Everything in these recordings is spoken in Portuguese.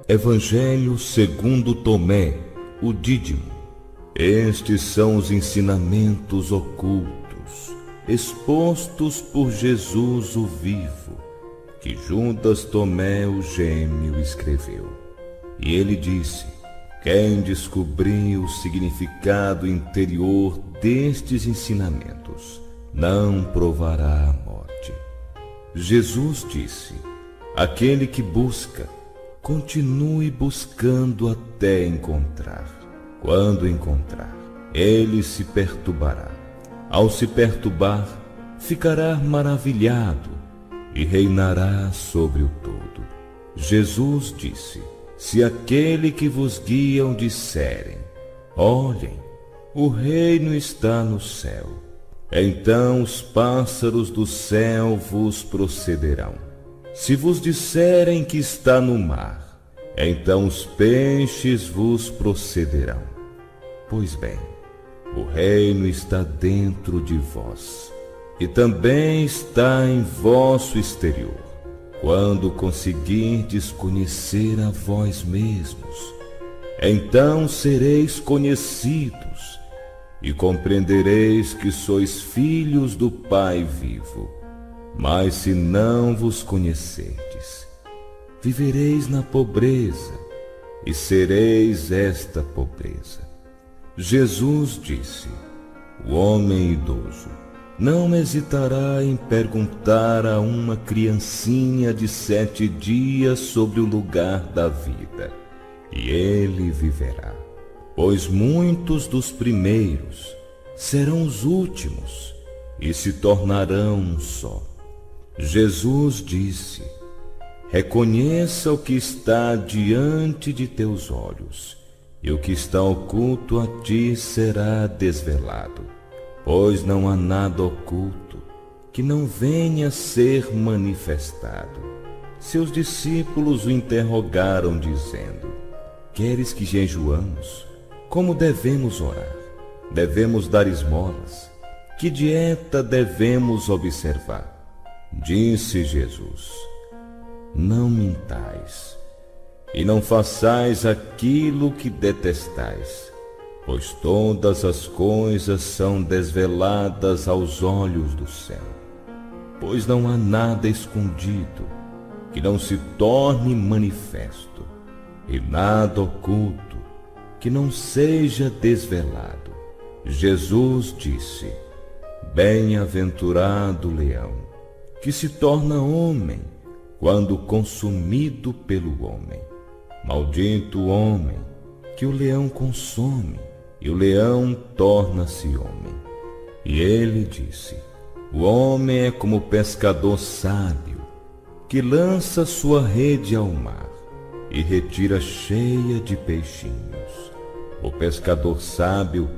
Evangelho segundo Tomé, o Dídimo. Estes são os ensinamentos ocultos, expostos por Jesus o vivo, que Judas Tomé o gêmeo escreveu. E ele disse: quem descobrir o significado interior destes ensinamentos não provará a morte. Jesus disse: aquele que busca, continue buscando até encontrar. Quando encontrar, ele se perturbará. Ao se perturbar, ficará maravilhado e reinará sobre o todo. Jesus disse: se aquele que vos guiam disserem: olhem, o reino está no céu, então os pássaros do céu vos procederão. Se vos disserem que está no mar, então os peixes vos procederão. Pois bem, o reino está dentro de vós, e também está em vosso exterior, quando conseguirdes conhecer a vós mesmos. Então sereis conhecidos, e compreendereis que sois filhos do Pai vivo. Mas se não vos conhecerdes, vivereis na pobreza, e sereis esta pobreza. Jesus disse: o homem idoso não hesitará em perguntar a uma criancinha de 7 dias sobre o lugar da vida, e ele viverá. Pois muitos dos primeiros serão os últimos, e se tornarão um só. Jesus disse: reconheça o que está diante de teus olhos, e o que está oculto a ti será desvelado. Pois não há nada oculto que não venha a ser manifestado. Seus discípulos o interrogaram, dizendo: queres que jejuamos? Como devemos orar? Devemos dar esmolas? Que dieta devemos observar? Disse Jesus: não mintais, e não façais aquilo que detestais, pois todas as coisas são desveladas aos olhos do céu. Pois não há nada escondido que não se torne manifesto, e nada oculto que não seja desvelado. Jesus disse: bem-aventurado o leão, que se torna homem quando consumido pelo homem. Maldito o homem que o leão consome, e o leão torna-se homem. E ele disse: o homem é como o pescador sábio, que lança sua rede ao mar e retira cheia de peixinhos. O pescador sábio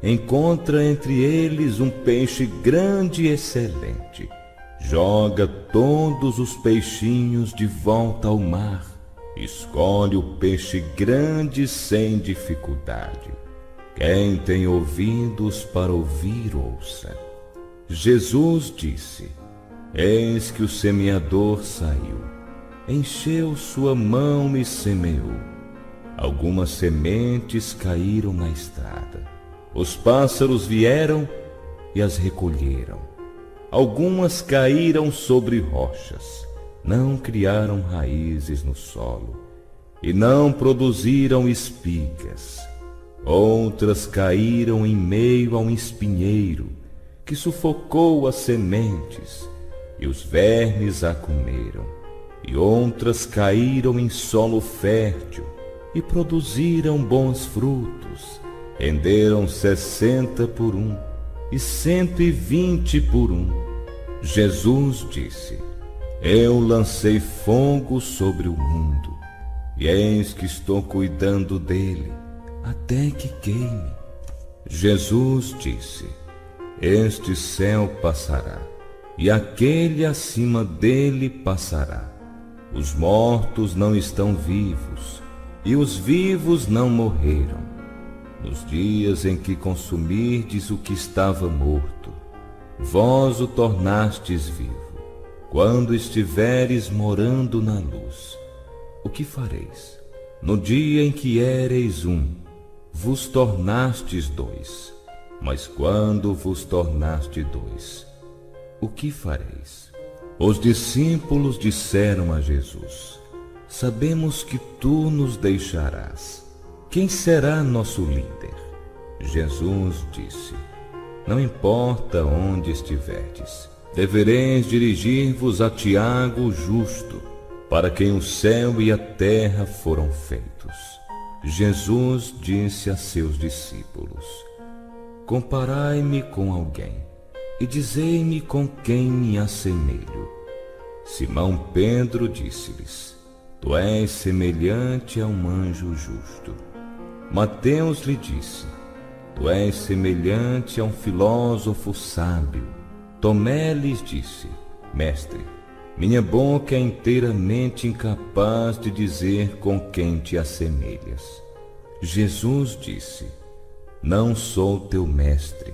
encontra entre eles um peixe grande e excelente, joga todos os peixinhos de volta ao mar, escolhe o peixe grande sem dificuldade. Quem tem ouvidos para ouvir, ouça. Jesus disse: eis que o semeador saiu, encheu sua mão e semeou. Algumas sementes caíram na estrada. Os pássaros vieram e as recolheram. Algumas caíram sobre rochas, não criaram raízes no solo, e não produziram espigas. Outras caíram em meio a um espinheiro, que sufocou as sementes, e os vermes a comeram. E outras caíram em solo fértil, e produziram bons frutos, renderam 60 por 1, e 120 por 1. Jesus disse: eu lancei fogo sobre o mundo, e eis que estou cuidando dele, até que queime. Jesus disse: este céu passará, e aquele acima dele passará. Os mortos não estão vivos, e os vivos não morreram. Nos dias em que consumirdes o que estava morto, vós o tornastes vivo. Quando estiveres morando na luz, o que fareis? No dia em que éreis um, vos tornastes dois. Mas quando vos tornaste dois, o que fareis? Os discípulos disseram a Jesus: sabemos que tu nos deixarás. Quem será nosso líder? Jesus disse: não importa onde estiverdes, devereis dirigir-vos a Tiago o justo, para quem o céu e a terra foram feitos. Jesus disse a seus discípulos: comparai-me com alguém, e dizei-me com quem me assemelho. Simão Pedro disse-lhes: tu és semelhante a um anjo justo. Mateus lhe disse: tu és semelhante a um filósofo sábio. Tomé lhes disse: mestre, minha boca é inteiramente incapaz de dizer com quem te assemelhas. Jesus disse: não sou teu mestre,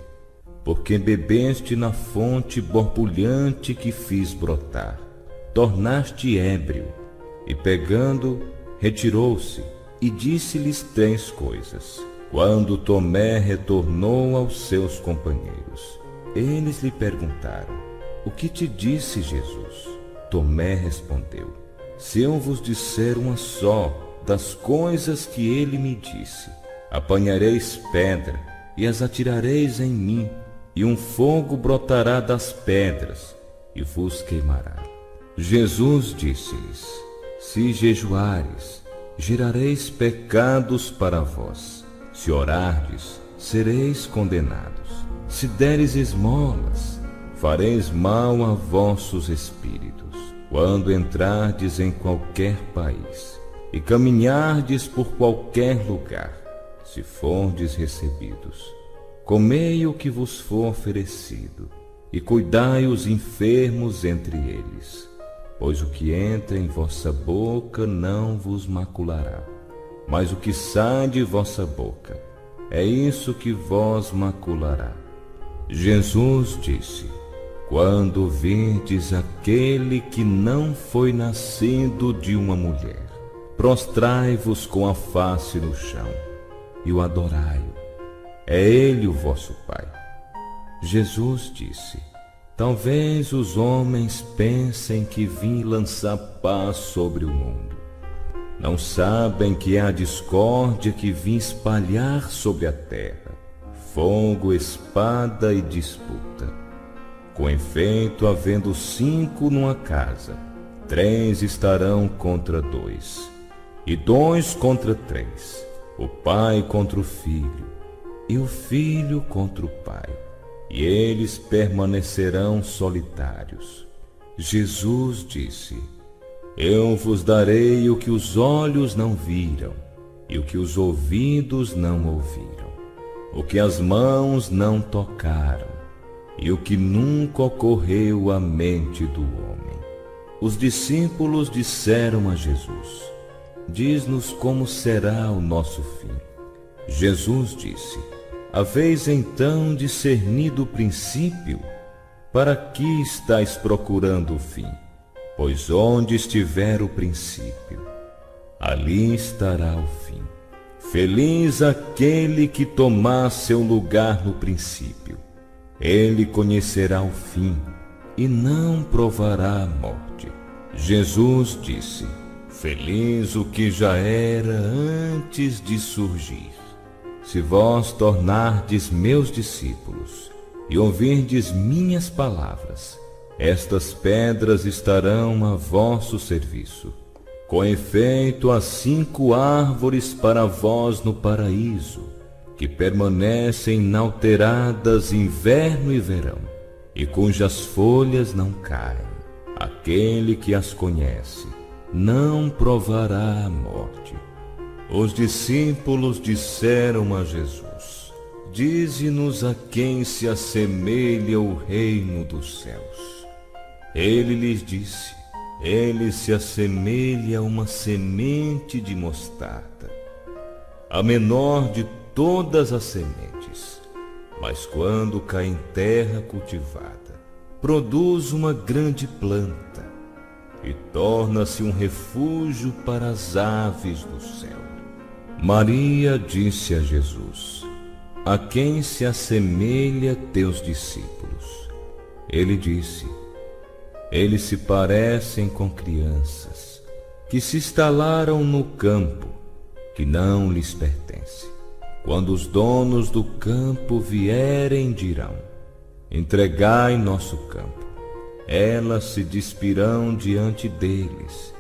porque bebeste na fonte borbulhante que fiz brotar. Tornaste ébrio. E pegando, retirou-se, e disse-lhes 3 coisas. Quando Tomé retornou aos seus companheiros, eles lhe perguntaram: o que te disse Jesus? Tomé respondeu: se eu vos disser uma só das coisas que ele me disse, apanhareis pedra e as atirareis em mim, e um fogo brotará das pedras e vos queimará. Jesus disse-lhes: se jejuares, gerareis pecados para vós. Se orardes, sereis condenados. Se deres esmolas, fareis mal a vossos espíritos. Quando entrardes em qualquer país e caminhardes por qualquer lugar, se fordes recebidos, comei o que vos for oferecido, e cuidai os enfermos entre eles, pois o que entra em vossa boca não vos maculará, mas o que sai de vossa boca, é isso que vos maculará. Jesus disse: quando virdes aquele que não foi nascido de uma mulher, prostrai-vos com a face no chão e o adorai-o. É ele o vosso Pai. Jesus disse: talvez os homens pensem que vim lançar paz sobre o mundo. Não sabem que é a discórdia que vim espalhar sobre a terra, fogo, espada e disputa. Com efeito, havendo 5 numa casa, 3 estarão contra 2, e 2 contra 3, o pai contra o filho, e o filho contra o pai, e eles permanecerão solitários. Jesus disse: eu vos darei o que os olhos não viram, e o que os ouvidos não ouviram, o que as mãos não tocaram, e o que nunca ocorreu à mente do homem. Os discípulos disseram a Jesus: diz-nos como será o nosso fim. Jesus disse: haveis então discernido o princípio? Para que estáis procurando o fim? Pois onde estiver o princípio, ali estará o fim. Feliz aquele que tomar seu lugar no princípio. Ele conhecerá o fim e não provará a morte. Jesus disse: feliz o que já era antes de surgir. Se vós tornardes meus discípulos e ouvirdes minhas palavras, estas pedras estarão a vosso serviço. Com efeito, há 5 árvores para vós no paraíso, que permanecem inalteradas inverno e verão, e cujas folhas não caem. Aquele que as conhece não provará a morte. Os discípulos disseram a Jesus: dize-nos a quem se assemelha o reino dos céus. Ele lhes disse: ele se assemelha a uma semente de mostarda, a menor de todas as sementes. mas quando cai em terra cultivada, produz uma grande planta e torna-se um refúgio para as aves do céu. Maria disse a Jesus: a quem se assemelha teus discípulos? Ele disse: eles se parecem com crianças que se instalaram no campo, que não lhes pertence. Quando os donos do campo vierem, dirão: entregai nosso campo. Elas se despirão diante deles,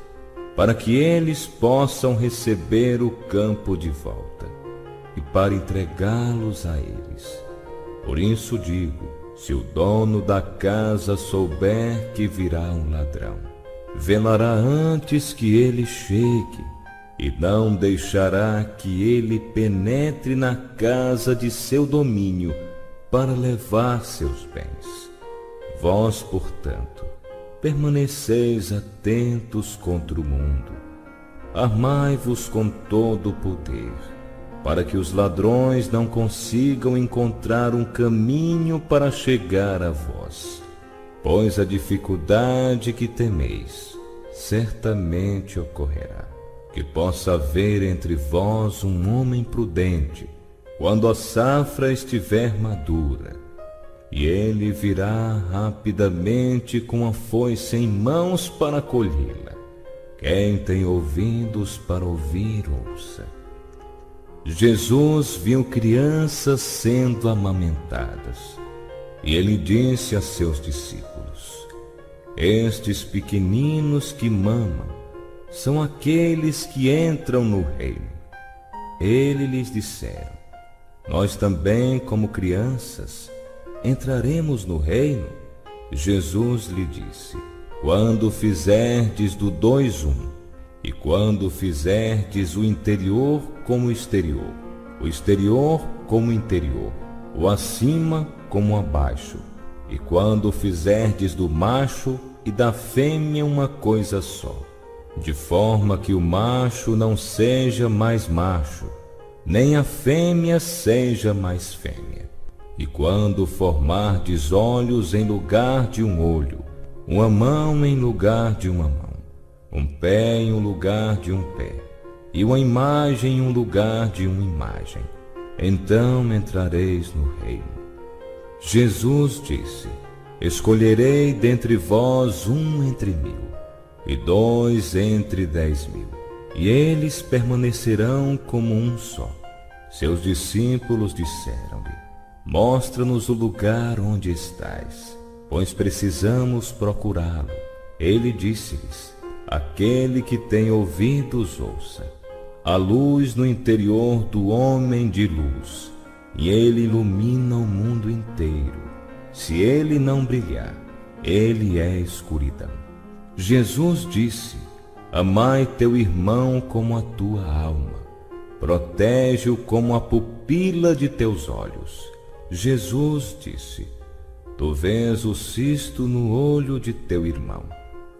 para que eles possam receber o campo de volta e para entregá-los a eles. Por isso digo: se o dono da casa souber que virá um ladrão, velará antes que ele chegue e não deixará que ele penetre na casa de seu domínio para levar seus bens. Vós, portanto, permaneceis atentos contra o mundo. Armai-vos com todo o poder, para que os ladrões não consigam encontrar um caminho para chegar a vós. Pois a dificuldade que temeis certamente ocorrerá, que possa haver entre vós um homem prudente, quando a safra estiver madura, e ele virá rapidamente com a foice em mãos para colhê-la. Quem tem ouvidos para ouvir, ouça. Jesus viu crianças sendo amamentadas, e ele disse a seus discípulos: estes pequeninos que mamam são aqueles que entram no reino. Ele lhes disseram: nós também, como crianças, entraremos no reino? Jesus lhe disse: quando fizerdes do 2 e quando fizerdes o interior como o exterior como o interior, o acima como o abaixo, e quando fizerdes do macho e da fêmea uma coisa só, de forma que o macho não seja mais macho, nem a fêmea seja mais fêmea. E quando formardes olhos em lugar de um olho, uma mão em lugar de uma mão, um pé em um lugar de um pé, e uma imagem em um lugar de uma imagem, então entrareis no reino. Jesus disse: escolherei dentre vós 1 entre 1000, e 2 entre 10.000, e eles permanecerão como um só. Seus discípulos disseram-lhe: mostra-nos o lugar onde estás, pois precisamos procurá-lo. Ele disse-lhes: aquele que tem ouvidos, ouça. A luz no interior do homem de luz, e ele ilumina o mundo inteiro. Se ele não brilhar, ele é escuridão. Jesus disse: amai teu irmão como a tua alma. Protege-o como a pupila de teus olhos. Jesus disse: tu vês o cisto no olho de teu irmão,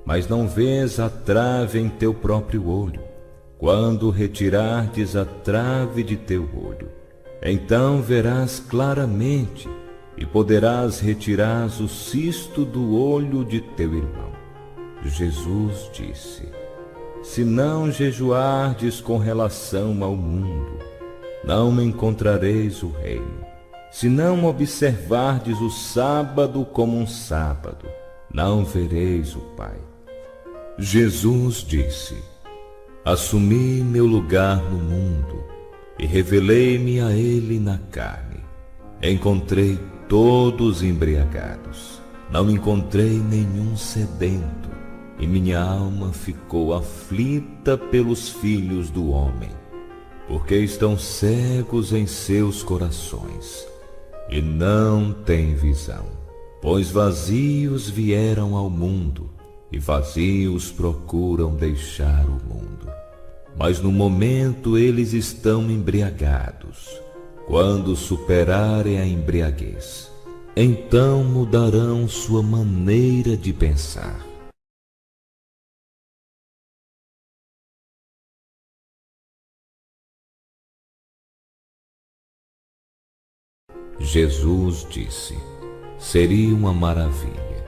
mas não vês a trave em teu próprio olho. Quando retirardes a trave de teu olho, então verás claramente e poderás retirar o cisto do olho de teu irmão. Jesus disse: se não jejuardes com relação ao mundo, não encontrareis o reino. Se não observardes o sábado como um sábado, não vereis o Pai. Jesus disse: assumi meu lugar no mundo e revelei-me a ele na carne. Encontrei todos embriagados, não encontrei nenhum sedento, e minha alma ficou aflita pelos filhos do homem, porque estão cegos em seus corações e não têm visão. Pois vazios vieram ao mundo, e vazios procuram deixar o mundo. Mas no momento eles estão embriagados. Quando superarem a embriaguez, então mudarão sua maneira de pensar. Jesus disse: seria uma maravilha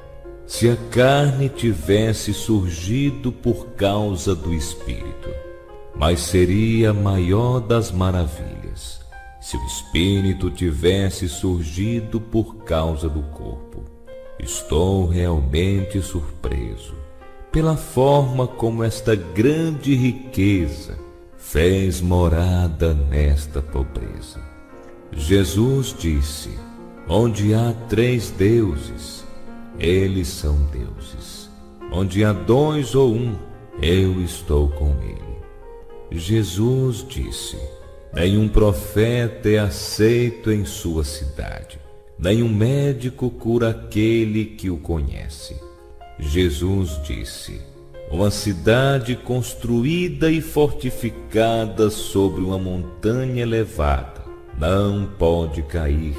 se a carne tivesse surgido por causa do Espírito, mas seria a maior das maravilhas se o Espírito tivesse surgido por causa do corpo. Estou realmente surpreso pela forma como esta grande riqueza fez morada nesta pobreza. Jesus disse: onde há 3 deuses, eles são deuses. Onde há 2 ou 1, eu estou com ele. Jesus disse: nenhum profeta é aceito em sua cidade, nenhum médico cura aquele que o conhece. Jesus disse: uma cidade construída e fortificada sobre uma montanha elevada não pode cair,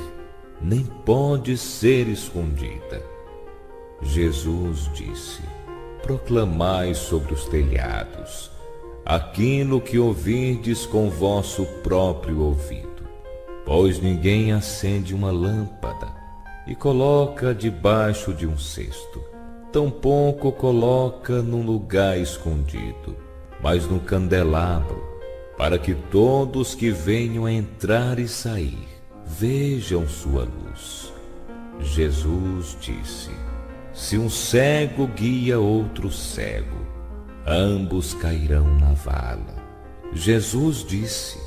nem pode ser escondida. Jesus disse: proclamai sobre os telhados aquilo que ouvirdes com vosso próprio ouvido. Pois ninguém acende uma lâmpada e coloca debaixo de um cesto, tampouco coloca num lugar escondido, mas no candelabro, para que todos que venham a entrar e sair vejam sua luz. Jesus disse: se um cego guia outro cego, ambos cairão na vala. Jesus disse: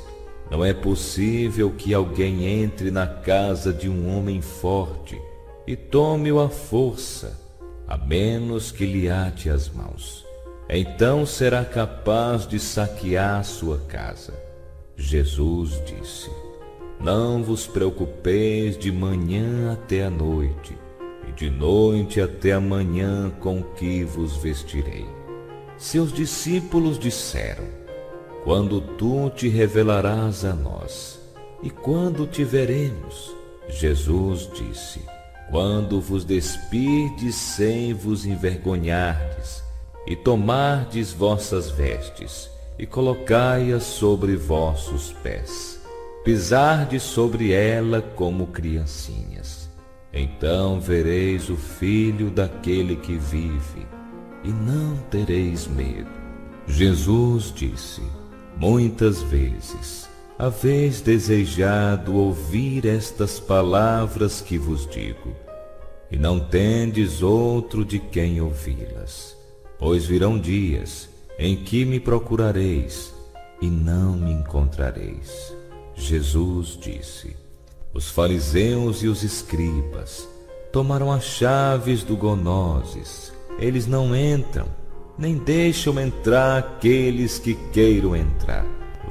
não é possível que alguém entre na casa de um homem forte e tome-o à força, a menos que lhe ate as mãos. Então será capaz de saquear sua casa. Jesus disse: não vos preocupeis de manhã até a noite, e de noite até a manhã com que vos vestirei. Seus discípulos disseram: quando tu te revelarás a nós, e quando te veremos? Jesus disse: quando vos despirdes sem vos envergonhardes, e tomardes vossas vestes, e colocai-as sobre vossos pés, pisardes sobre ela como criancinhas. Então vereis o Filho daquele que vive, e não tereis medo. Jesus disse: muitas vezes haveis desejado ouvir estas palavras que vos digo, e não tendes outro de quem ouvi-las. Pois virão dias em que me procurareis, e não me encontrareis. Jesus disse: os fariseus e os escribas tomaram as chaves do Gonoses. Eles não entram, nem deixam entrar aqueles que queiram entrar.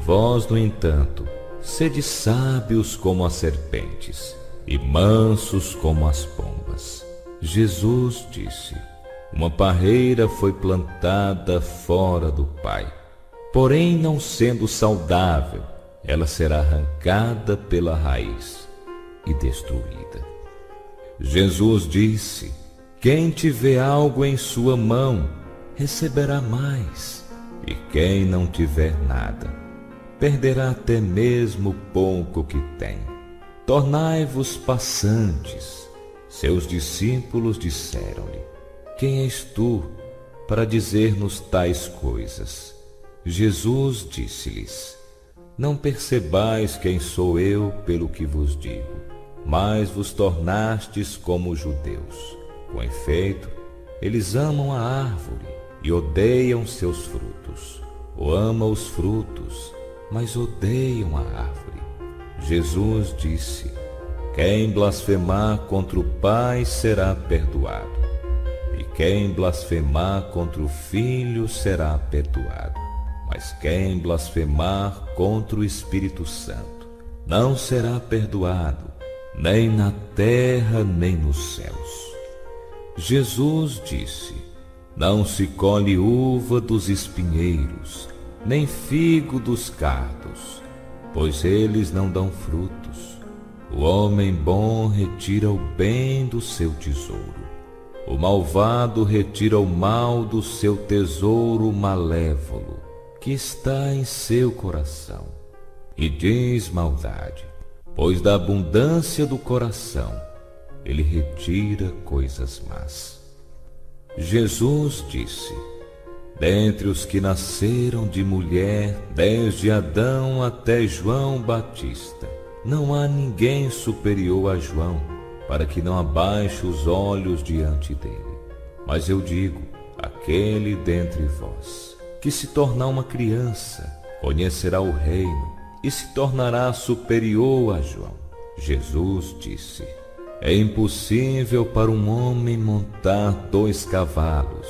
Vós, no entanto, sede sábios como as serpentes, e mansos como as pombas. Jesus disse: uma parreira foi plantada fora do Pai, porém, não sendo saudável, ela será arrancada pela raiz e destruída. Jesus disse: quem tiver algo em sua mão, receberá mais, e quem não tiver nada, perderá até mesmo o pouco que tem. Tornai-vos passantes. Seus discípulos disseram-lhe: quem és tu para dizer-nos tais coisas? Jesus disse-lhes: não percebais quem sou eu pelo que vos digo, mas vos tornastes como os judeus. Com efeito, eles amam a árvore e odeiam seus frutos. Ou amam os frutos, mas odeiam a árvore. Jesus disse: quem blasfemar contra o Pai será perdoado, e quem blasfemar contra o Filho será perdoado. Mas quem blasfemar contra o Espírito Santo não será perdoado, nem na terra, nem nos céus. Jesus disse: não se colhe uva dos espinheiros, nem figo dos cardos, pois eles não dão frutos. O homem bom retira o bem do seu tesouro, o malvado retira o mal do seu tesouro malévolo, que está em seu coração, e diz maldade, pois da abundância do coração ele retira coisas más. Jesus disse: dentre os que nasceram de mulher, desde Adão até João Batista, não há ninguém superior a João, para que não abaixe os olhos diante dele. Mas eu digo, aquele dentre vós, que se tornar uma criança, conhecerá o reino e se tornará superior a João. Jesus disse: é impossível para um homem montar 2 cavalos,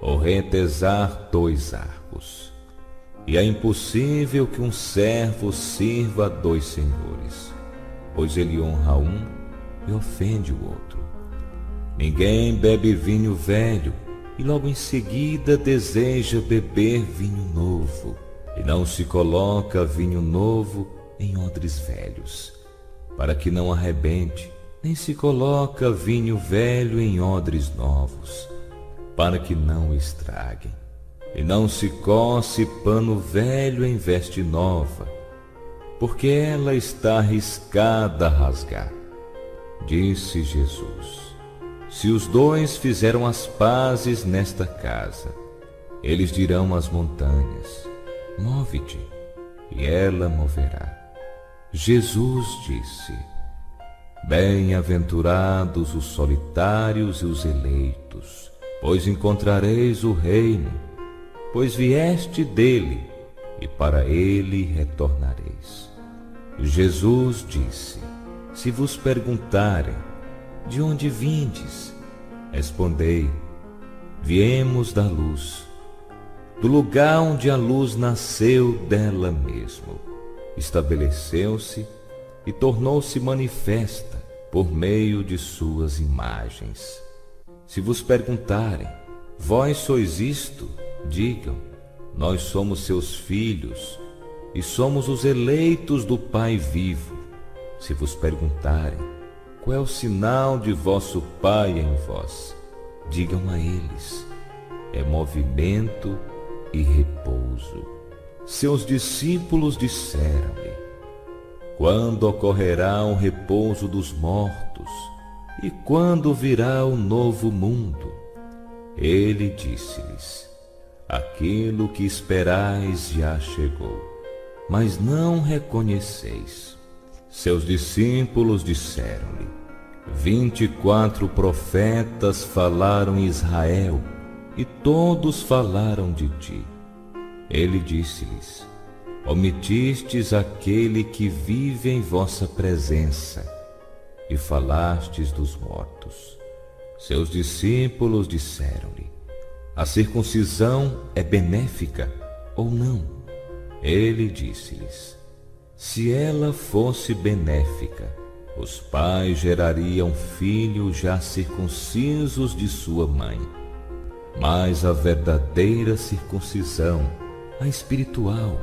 ou retesar 2 arcos. E é impossível que um servo sirva a 2 senhores, pois ele honra um e ofende o outro. Ninguém bebe vinho velho e logo em seguida deseja beber vinho novo, e não se coloca vinho novo em odres velhos, para que não arrebente, nem se coloca vinho velho em odres novos, para que não estraguem. E não se coce pano velho em veste nova, porque ela está arriscada a rasgar. Disse Jesus: se os 2 fizeram as pazes nesta casa, eles dirão às montanhas: move-te, e ela moverá. Jesus disse: bem-aventurados os solitários e os eleitos, pois encontrareis o reino, pois vieste dele, e para ele retornareis. Jesus disse: se vos perguntarem: de onde vindes? Respondei: viemos da luz, do lugar onde a luz nasceu dela mesmo, estabeleceu-se e tornou-se manifesta por meio de suas imagens. Se vos perguntarem: vós sois isto? Digam: nós somos seus filhos e somos os eleitos do Pai vivo. Se vos perguntarem: qual é o sinal de vosso Pai em vós? Digam a eles: é movimento e repouso. Seus discípulos disseram-lhe: quando ocorrerá o repouso dos mortos? E quando virá o novo mundo? Ele disse-lhes: aquilo que esperais já chegou, mas não reconheceis. Seus discípulos disseram-lhe: 24 profetas falaram em Israel, e todos falaram de ti. Ele disse-lhes: omitistes aquele que vive em vossa presença, e falastes dos mortos. Seus discípulos disseram-lhe: a circuncisão é benéfica ou não? Ele disse-lhes: se ela fosse benéfica, os pais gerariam filhos já circuncisos de sua mãe. Mas a verdadeira circuncisão, a espiritual,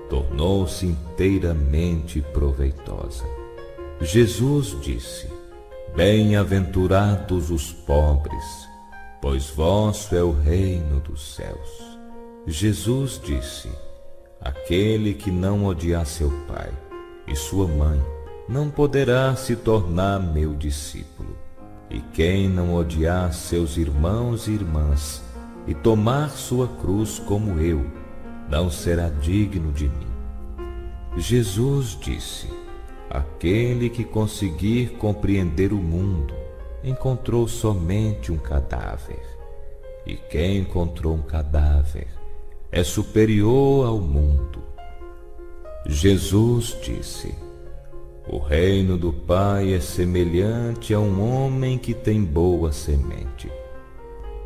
tornou-se inteiramente proveitosa. Jesus disse: bem-aventurados os pobres, pois vosso é o reino dos céus. Jesus disse: aquele que não odiar seu pai e sua mãe não poderá se tornar meu discípulo. E quem não odiar seus irmãos e irmãs e tomar sua cruz como eu, não será digno de mim. Jesus disse: aquele que conseguir compreender o mundo encontrou somente um cadáver, e quem encontrou um cadáver é superior ao mundo. Jesus disse: o reino do Pai é semelhante a um homem que tem boa semente.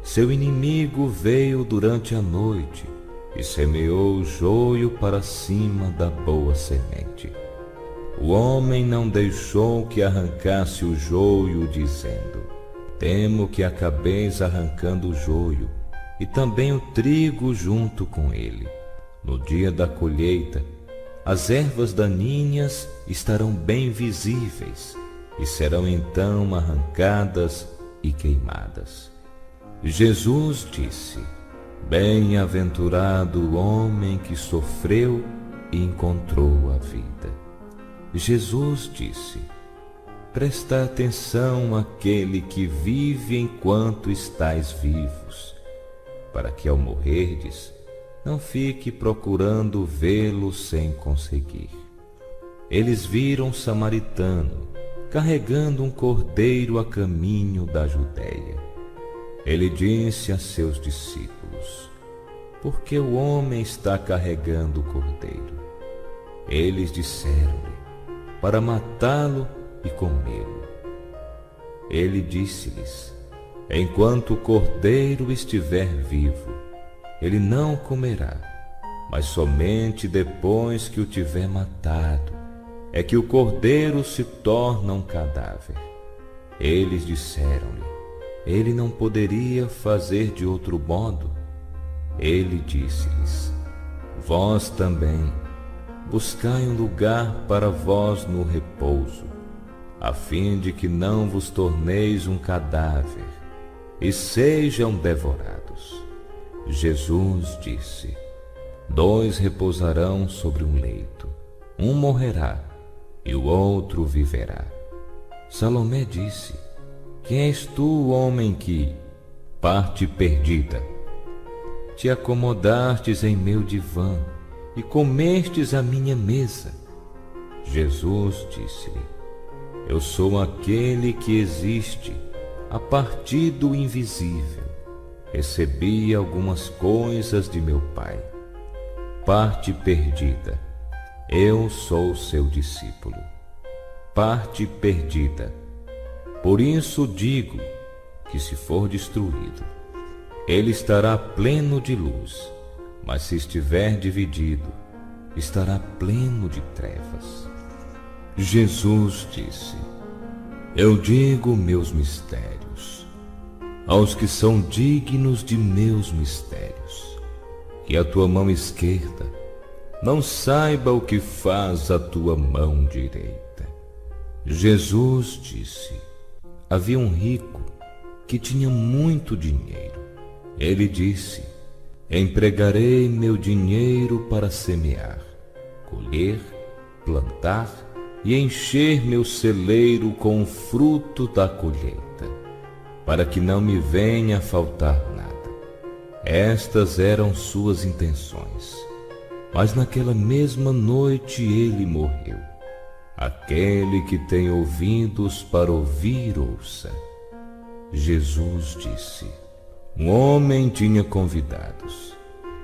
Seu inimigo veio durante a noite e semeou o joio para cima da boa semente. O homem não deixou que arrancasse o joio, dizendo: temo que acabeis arrancando o joio, e também o trigo junto com ele. No dia da colheita, as ervas daninhas estarão bem visíveis, e serão então arrancadas e queimadas. Jesus disse: bem-aventurado o homem que sofreu e encontrou a vida. Jesus disse: presta atenção àquele que vive enquanto estais vivos, para que ao morrerdes não fique procurando vê-lo sem conseguir. Eles viram um samaritano carregando um cordeiro a caminho da Judéia. Ele disse a seus discípulos: por que o homem está carregando o cordeiro? Eles disseram-lhe: para matá-lo e comê-lo. Ele disse-lhes: enquanto o cordeiro estiver vivo, ele não comerá, mas somente depois que o tiver matado é que o cordeiro se torna um cadáver. Eles disseram-lhe: ele não poderia fazer de outro modo? Ele disse-lhes: vós também buscai um lugar para vós no repouso, a fim de que não vos torneis um cadáver e sejam devorados. Jesus disse: dois repousarão sobre um leito, um morrerá e o outro viverá. Salomé disse: quem és tu, homem que, parte perdida, te acomodastes em meu divã e comestes à minha mesa? Jesus disse-lhe: eu sou aquele que existe a partir do invisível. Recebi algumas coisas de meu Pai. Parte perdida, eu sou seu discípulo. Parte perdida. Por isso digo que, se for destruído, ele estará pleno de luz, mas se estiver dividido, estará pleno de trevas. Jesus disse: eu digo meus mistérios aos que são dignos de meus mistérios, que a tua mão esquerda não saiba o que faz a tua mão direita. Jesus disse: havia um rico que tinha muito dinheiro. Ele disse: empregarei meu dinheiro para semear, colher, plantar e encher meu celeiro com o fruto da colheita, para que não me venha a faltar nada. Estas eram suas intenções. Mas naquela mesma noite ele morreu. Aquele que tem ouvidos para ouvir, ouça. Jesus disse: um homem tinha convidados,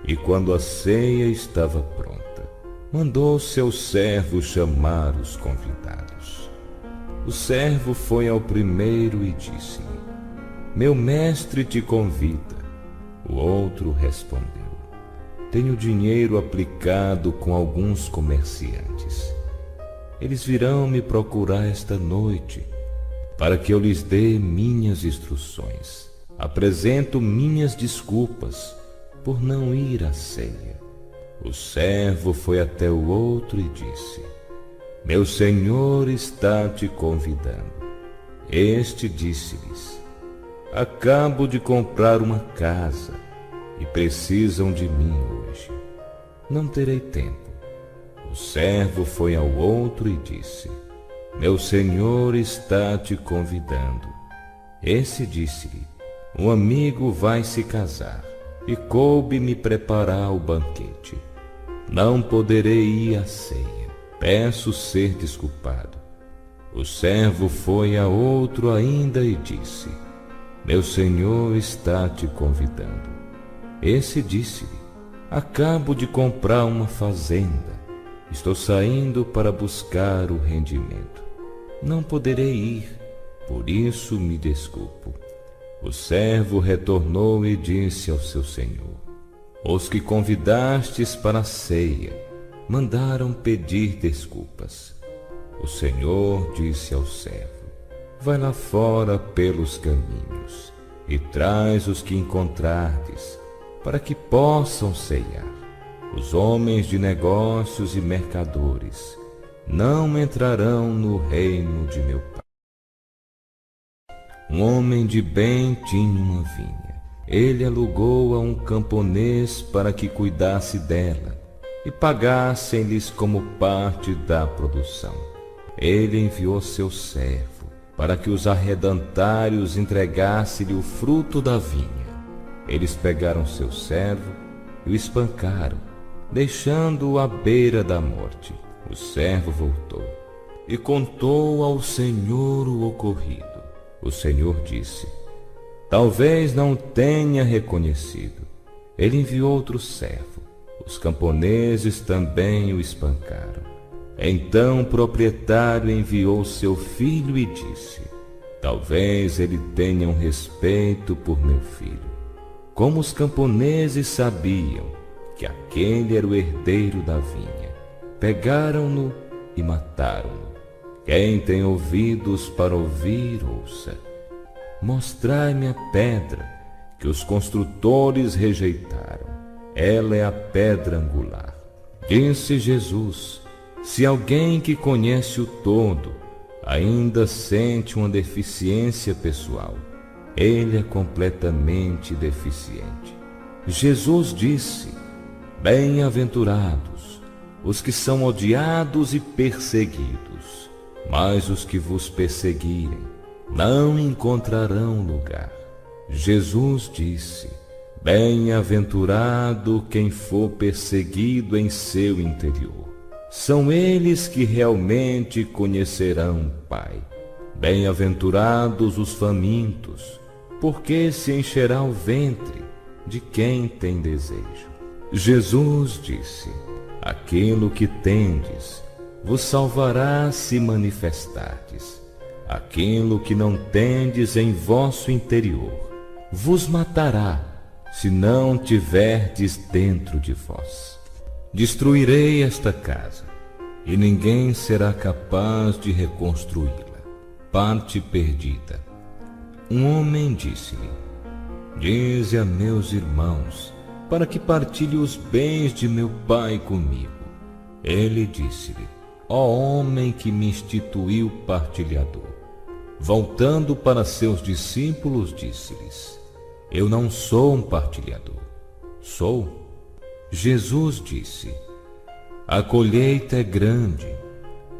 e quando a ceia estava pronta, mandou seu servo chamar os convidados. O servo foi ao primeiro e disse-lhe: meu mestre te convida. O outro respondeu: tenho dinheiro aplicado com alguns comerciantes. Eles virão me procurar esta noite, para que eu lhes dê minhas instruções. Apresento minhas desculpas por não ir à ceia. O servo foi até o outro e disse: meu senhor está te convidando. Este disse-lhes: acabo de comprar uma casa e precisam de mim hoje. Não terei tempo. O servo foi ao outro e disse: meu senhor está te convidando. Esse disse-lhe: um amigo vai se casar e coube-me preparar o banquete. Não poderei ir à ceia. Peço ser desculpado. O servo foi a outro ainda e disse: meu senhor está te convidando. Esse disse-lhe: acabo de comprar uma fazenda. Estou saindo para buscar o rendimento. Não poderei ir, por isso me desculpo. O servo retornou e disse ao seu senhor: os que convidastes para a ceia mandaram pedir desculpas. O senhor disse ao servo: vai lá fora pelos caminhos e traz os que encontrardes, para que possam ceiar. Os homens de negócios e mercadores não entrarão no reino de meu Pai. Um homem de bem tinha uma vinha. Ele alugou a um camponês para que cuidasse dela e pagassem-lhes como parte da produção. ele enviou seu servo para que os arredantários entregassem-lhe o fruto da vinha. Eles pegaram seu servo e o espancaram, deixando-o à beira da morte. O servo voltou e contou ao Senhor o ocorrido. O Senhor disse: talvez não tenha reconhecido. Ele enviou outro servo. Os camponeses também o espancaram. Então o proprietário enviou seu filho e disse: talvez ele tenha um respeito por meu filho. Como os camponeses sabiam que aquele era o herdeiro da vinha, pegaram-no e mataram-no. Quem tem ouvidos para ouvir, ouça. Mostrai-me a pedra que os construtores rejeitaram. Ela é a pedra angular. Disse Jesus: se alguém que conhece o todo ainda sente uma deficiência pessoal, ele é completamente deficiente. Jesus disse: bem-aventurados os que são odiados e perseguidos, mas os que vos perseguirem não encontrarão lugar. Jesus disse: bem-aventurado quem for perseguido em seu interior. São eles que realmente conhecerão o Pai. Bem-aventurados os famintos, porque se encherá o ventre de quem tem desejo. Jesus disse: aquilo que tendes vos salvará se manifestardes. Aquilo que não tendes em vosso interior vos matará se não tiverdes dentro de vós. Destruirei esta casa, e ninguém será capaz de reconstruí-la. Parte perdida. Um homem disse-lhe: dize a meus irmãos, para que partilhe os bens de meu pai comigo. Ele disse-lhe: ó homem que me instituiu partilhador. Voltando para seus discípulos, disse-lhes: eu não sou um partilhador. Sou? Jesus disse: a colheita é grande,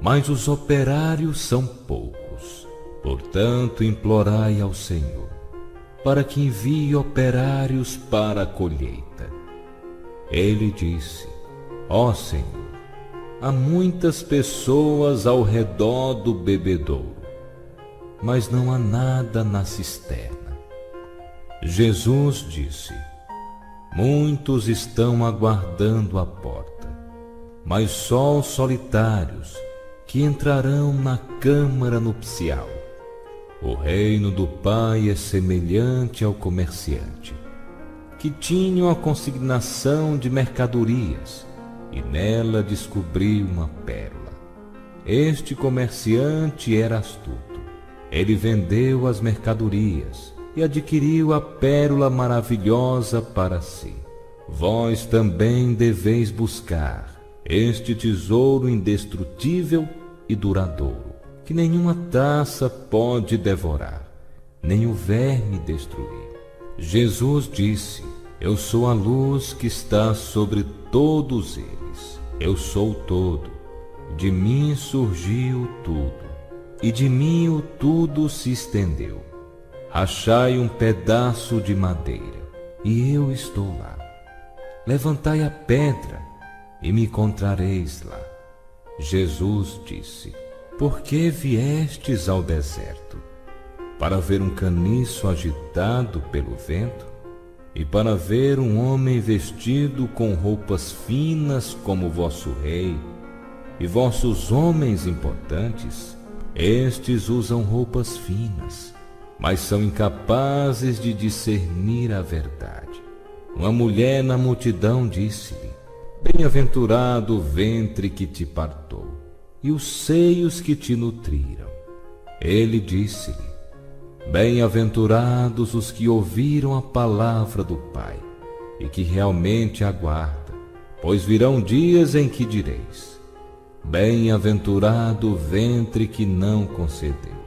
mas os operários são poucos. Portanto, implorai ao Senhor, para que envie operários para a colheita. Ele disse: ó Senhor, há muitas pessoas ao redor do bebedouro, mas não há nada na cisterna. Jesus disse: muitos estão aguardando a porta, mas só os solitários que entrarão na câmara nupcial. O reino do Pai é semelhante ao comerciante, que tinha uma consignação de mercadorias e nela descobriu uma pérola. Este comerciante era astuto. Ele vendeu as mercadorias e adquiriu a pérola maravilhosa para si. Vós também deveis buscar este tesouro indestrutível e duradouro, que nenhuma traça pode devorar, nem o verme destruir. Jesus disse: eu sou a luz que está sobre todos eles. Eu sou o todo. De mim surgiu tudo, e de mim o tudo se estendeu. Achai um pedaço de madeira, e eu estou lá. Levantai a pedra, e me encontrareis lá. Jesus disse: por que viestes ao deserto? Para ver um caniço agitado pelo vento? E para ver um homem vestido com roupas finas como vosso rei? E vossos homens importantes? Estes usam roupas finas, mas são incapazes de discernir a verdade. Uma mulher na multidão disse-lhe: bem-aventurado o ventre que te partou, e os seios que te nutriram. Ele disse-lhe: bem-aventurados os que ouviram a palavra do Pai, e que realmente aguardam, pois virão dias em que direis: bem-aventurado o ventre que não concedeu,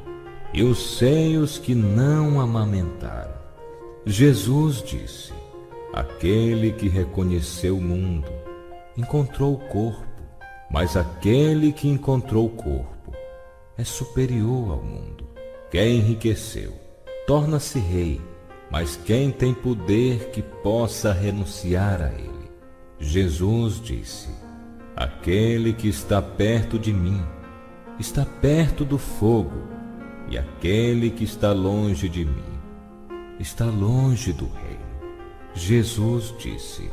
e os seios que não amamentaram. Jesus disse: aquele que reconheceu o mundo encontrou o corpo, mas aquele que encontrou o corpo é superior ao mundo. Quem enriqueceu torna-se rei, mas quem tem poder que possa renunciar a ele? Jesus disse: aquele que está perto de mim está perto do fogo, e aquele que está longe de mim está longe do reino. Jesus disse: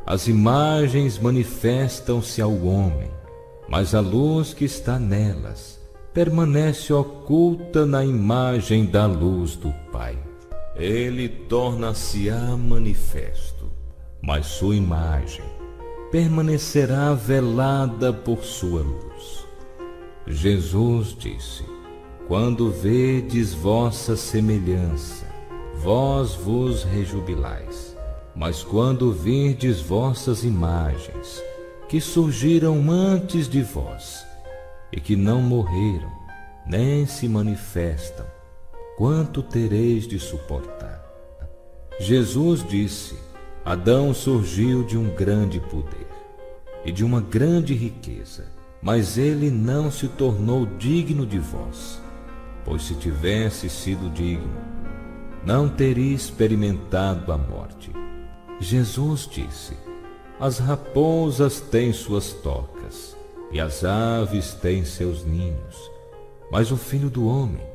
as imagens manifestam-se ao homem, mas a luz que está nelas permanece oculta na imagem da luz do Pai. Ele torna-se-á manifesto, mas sua imagem permanecerá velada por sua luz. Jesus disse: quando vedes vossa semelhança, vós vos rejubilais. Mas quando virdes vossas imagens, que surgiram antes de vós, e que não morreram, nem se manifestam, quanto tereis de suportar? Jesus disse: Adão surgiu de um grande poder e de uma grande riqueza, mas ele não se tornou digno de vós, pois se tivesse sido digno, não teria experimentado a morte. Jesus disse: as raposas têm suas tocas e as aves têm seus ninhos, mas o Filho do Homem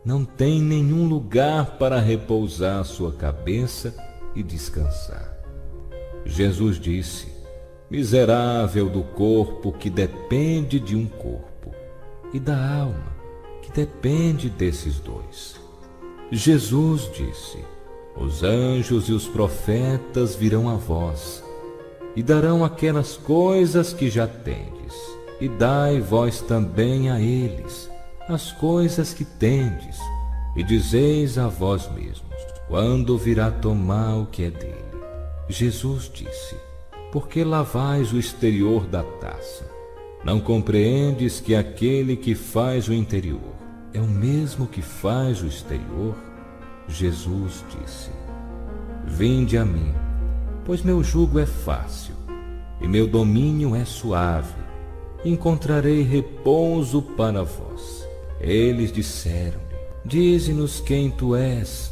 não tem nenhum lugar para repousar sua cabeça e descansar. Jesus disse: miserável do corpo que depende de um corpo, e da alma que depende desses dois. Jesus disse: os anjos e os profetas virão a vós, e darão aquelas coisas que já tendes, e dai vós também a eles as coisas que tendes, e dizeis a vós mesmos: quando virá tomar o que é dele? Jesus disse: por que lavais o exterior da taça? Não compreendes que aquele que faz o interior é o mesmo que faz o exterior? Jesus disse: vinde a mim, pois meu jugo é fácil e meu domínio é suave, e encontrarei repouso para vós. Eles disseram-lhe: dize-nos quem tu és,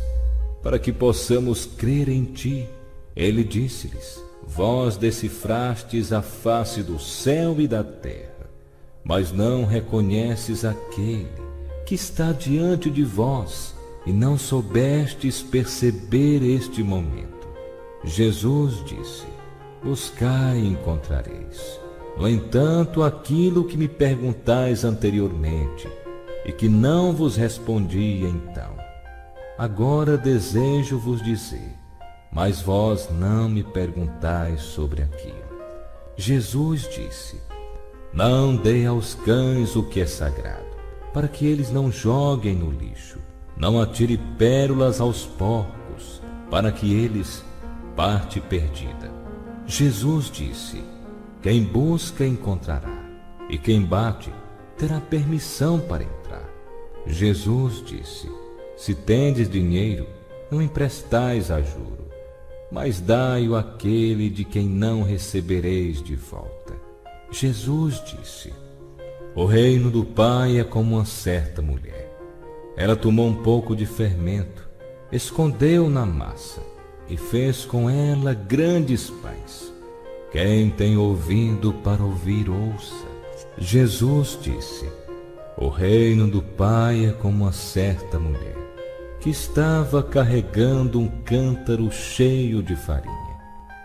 para que possamos crer em ti. Ele disse-lhes: vós decifrastes a face do céu e da terra, mas não reconheces aquele que está diante de vós, e não soubestes perceber este momento. Jesus disse: buscai e encontrareis. No entanto, aquilo que me perguntais anteriormente, e que não vos respondi então, agora desejo-vos dizer, mas vós não me perguntais sobre aquilo. Jesus disse: não dê aos cães o que é sagrado, para que eles não joguem no lixo. Não atire pérolas aos porcos, para que eles parte perdida. Jesus disse: quem busca encontrará, e quem bate terá permissão para entrar. Jesus disse: se tendes dinheiro, não emprestais a juro, mas dai-o àquele de quem não recebereis de volta. Jesus disse: o reino do Pai é como uma certa mulher. Ela tomou um pouco de fermento, escondeu na massa e fez com ela grandes pães. Quem tem ouvido para ouvir, ouça. Jesus disse: o reino do Pai é como uma certa mulher que estava carregando um cântaro cheio de farinha,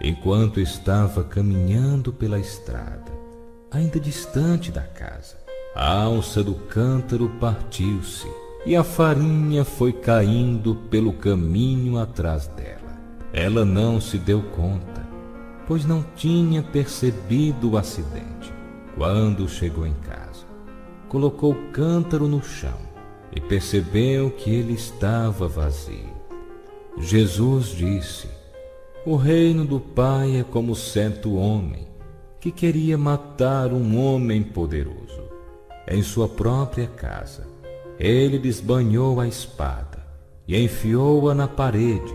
enquanto estava caminhando pela estrada, ainda distante da casa. A alça do cântaro partiu-se, e a farinha foi caindo pelo caminho atrás dela. Ela não se deu conta, pois não tinha percebido o acidente. Quando chegou em casa, colocou o cântaro no chão e percebeu que ele estava vazio. Jesus disse: o reino do Pai é como certo homem que queria matar um homem poderoso. Em sua própria casa, ele desbanhou a espada e enfiou-a na parede,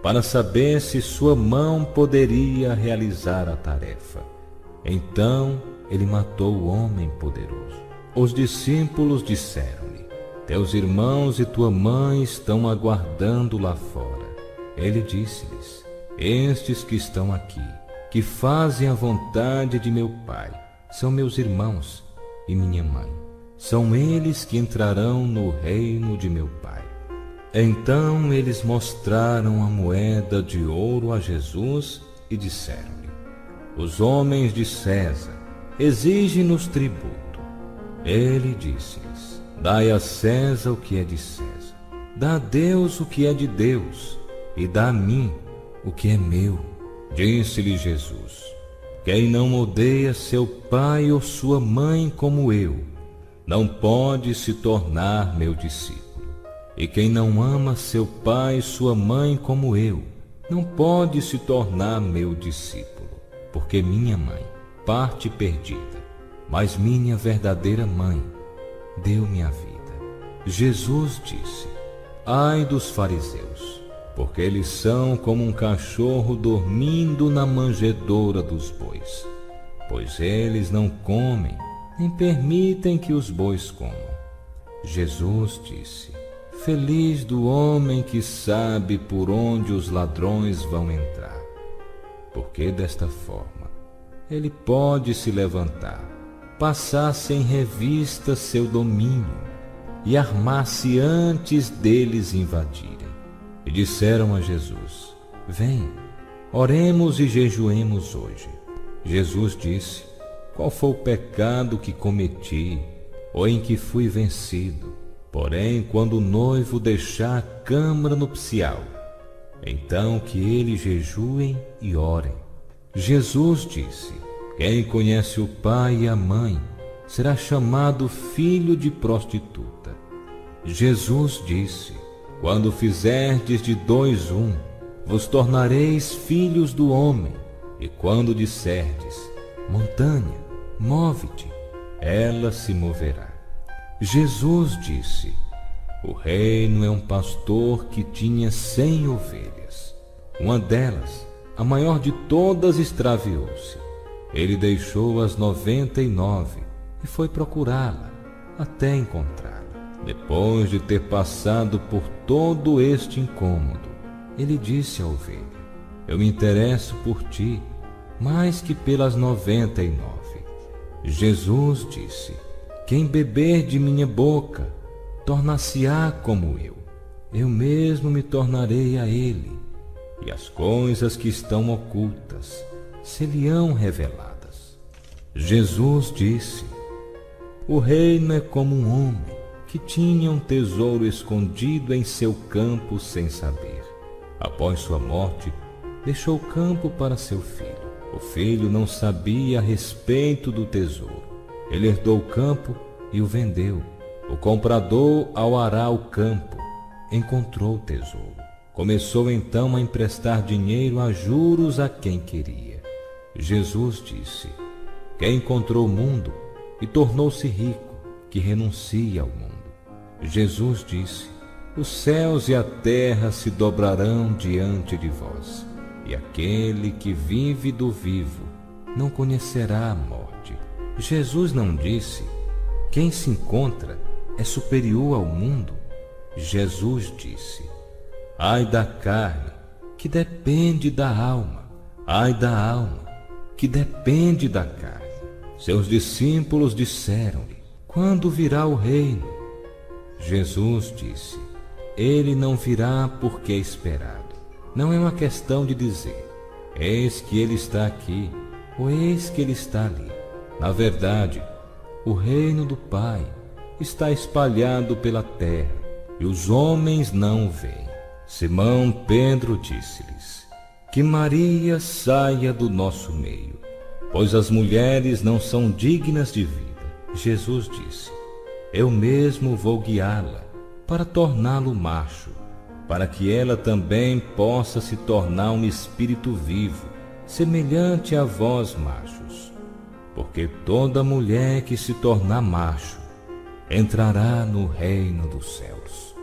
para saber se sua mão poderia realizar a tarefa. Então ele matou o homem poderoso. Os discípulos disseram-lhe: Teus irmãos e tua mãe estão aguardando lá fora. Ele disse-lhes: Estes que estão aqui, que fazem a vontade de meu Pai, são meus irmãos e minha mãe. São eles que entrarão no reino de meu Pai. Então eles mostraram a moeda de ouro a Jesus e disseram-lhe: Os homens de César exigem-nos tributo. Ele disse-lhes: Dai a César o que é de César, dá a Deus o que é de Deus, e dá a mim o que é meu. Disse-lhe Jesus: Quem não odeia seu pai ou sua mãe como eu, não pode se tornar meu discípulo. E quem não ama seu pai e sua mãe como eu, não pode se tornar meu discípulo. Porque minha mãe, parte perdida, mas minha verdadeira mãe, deu-me a vida. Jesus disse: Ai dos fariseus, porque eles são como um cachorro dormindo na manjedoura dos bois, pois eles não comem, nem permitem que os bois comam. Jesus disse: Feliz do homem que sabe por onde os ladrões vão entrar, porque desta forma ele pode se levantar, passar sem revista seu domínio e armar-se antes deles invadirem. E disseram a Jesus: Vem, oremos e jejuemos hoje. Jesus disse: Qual foi o pecado que cometi, ou em que fui vencido? Porém, quando o noivo deixar a câmara nupcial, então que eles jejuem e orem. Jesus disse: Quem conhece o pai e a mãe será chamado filho de prostituta. Jesus disse: Quando fizerdes de 2 um, vos tornareis filhos do homem. E quando disserdes: Montanha, move-te, ela se moverá. Jesus disse: O reino é um pastor que tinha 100 ovelhas. Uma delas, a maior de todas, extraviou-se. Ele deixou as 99 e foi procurá-la até encontrá-la. Depois de ter passado por todo este incômodo, ele disse à ovelha: Eu me interesso por ti mais que pelas 99. Jesus disse: Quem beber de minha boca, tornar-se-á como eu. Eu mesmo me tornarei a ele, e as coisas que estão ocultas se-lhe-ão reveladas. Jesus disse: O reino é como um homem que tinha um tesouro escondido em seu campo sem saber. Após sua morte, deixou o campo para seu filho. O filho não sabia a respeito do tesouro. Ele herdou o campo e o vendeu. O comprador, ao arar o campo, encontrou o tesouro. Começou então a emprestar dinheiro a juros a quem queria. Jesus disse: Quem encontrou o mundo e tornou-se rico, que renuncie ao mundo. Jesus disse: Os céus e a terra se dobrarão diante de vós, e aquele que vive do vivo não conhecerá a morte. Jesus não disse: Quem se encontra é superior ao mundo. Jesus disse: Ai da carne, que depende da alma. Ai da alma, que depende da carne. Seus discípulos disseram-lhe: Quando virá o reino? Jesus disse: Ele não virá porque é esperado. Não é uma questão de dizer: Eis que ele está aqui, ou eis que ele está ali. Na verdade, o reino do Pai está espalhado pela terra, e os homens não o veem. Simão Pedro disse-lhes: Que Maria saia do nosso meio, pois as mulheres não são dignas de vida. Jesus disse: Eu mesmo vou guiá-la para torná-lo macho, para que ela também possa se tornar um espírito vivo, semelhante a vós, machos. Porque toda mulher que se tornar macho entrará no reino dos céus.